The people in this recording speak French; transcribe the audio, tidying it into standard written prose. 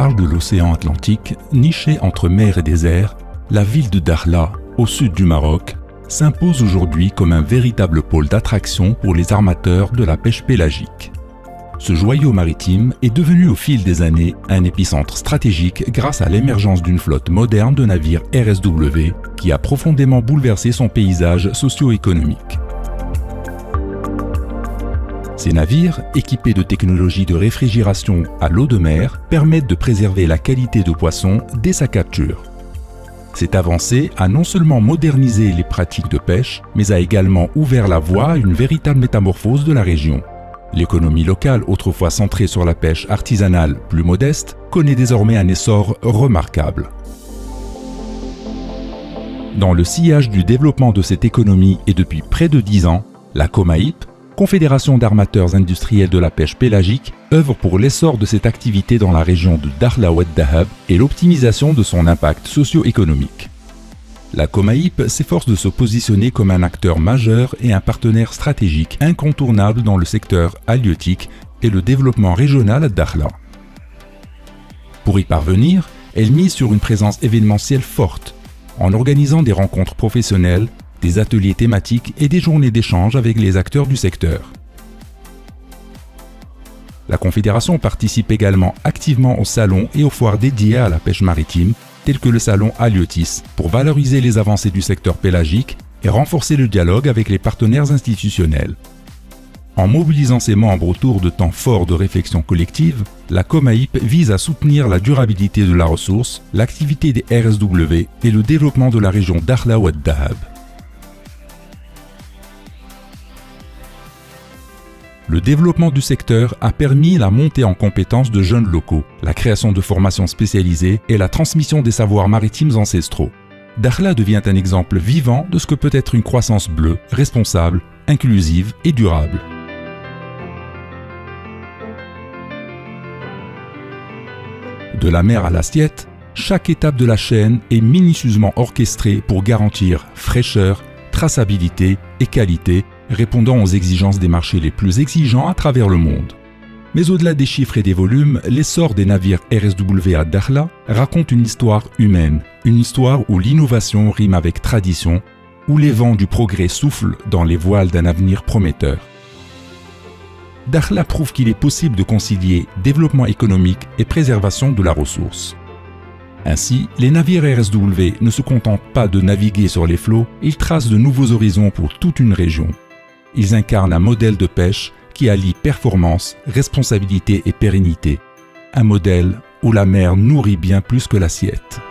large de l'océan Atlantique, nichée entre mer et désert, la ville de Dakhla, au sud du Maroc, s'impose aujourd'hui comme un véritable pôle d'attraction pour les armateurs de la pêche pélagique. Ce joyau maritime est devenu au fil des années un épicentre stratégique grâce à l'émergence d'une flotte moderne de navires RSW qui a profondément bouleversé son paysage socio-économique. Ces navires, équipés de technologies de réfrigération à l'eau de mer, permettent de préserver la qualité de poisson dès sa capture. Cette avancée a non seulement modernisé les pratiques de pêche, mais a également ouvert la voie à une véritable métamorphose de la région. L'économie locale, autrefois centrée sur la pêche artisanale plus modeste, connaît désormais un essor remarquable. Dans le sillage du développement de cette économie et depuis près de 10 ans, la Comaip, Confédération d'armateurs industriels de la pêche pélagique, œuvre pour l'essor de cette activité dans la région de Dakhla Oued Dahab et l'optimisation de son impact socio-économique. La Comaip s'efforce de se positionner comme un acteur majeur et un partenaire stratégique incontournable dans le secteur halieutique et le développement régional à Dakhla. Pour y parvenir, elle mise sur une présence événementielle forte, en organisant des rencontres professionnelles, des ateliers thématiques et des journées d'échange avec les acteurs du secteur. La Confédération participe également activement aux salons et aux foires dédiées à la pêche maritime, tels que le salon Haliotis, pour valoriser les avancées du secteur pélagique et renforcer le dialogue avec les partenaires institutionnels. En mobilisant ses membres autour de temps forts de réflexion collective, la Comaip vise à soutenir la durabilité de la ressource, l'activité des RSW et le développement de la région Dakhla Oued Dahab. Le développement du secteur a permis la montée en compétences de jeunes locaux, la création de formations spécialisées et la transmission des savoirs maritimes ancestraux. Dakhla devient un exemple vivant de ce que peut être une croissance bleue, responsable, inclusive et durable. De la mer à l'assiette, chaque étape de la chaîne est minutieusement orchestrée pour garantir fraîcheur, traçabilité et qualité, répondant aux exigences des marchés les plus exigeants à travers le monde. Mais au-delà des chiffres et des volumes, l'essor des navires RSW à Dakhla raconte une histoire humaine, une histoire où l'innovation rime avec tradition, où les vents du progrès soufflent dans les voiles d'un avenir prometteur. Dakhla prouve qu'il est possible de concilier développement économique et préservation de la ressource. Ainsi, les navires RSW ne se contentent pas de naviguer sur les flots, ils tracent de nouveaux horizons pour toute une région. Ils incarnent un modèle de pêche qui allie performance, responsabilité et pérennité. Un modèle où la mer nourrit bien plus que l'assiette.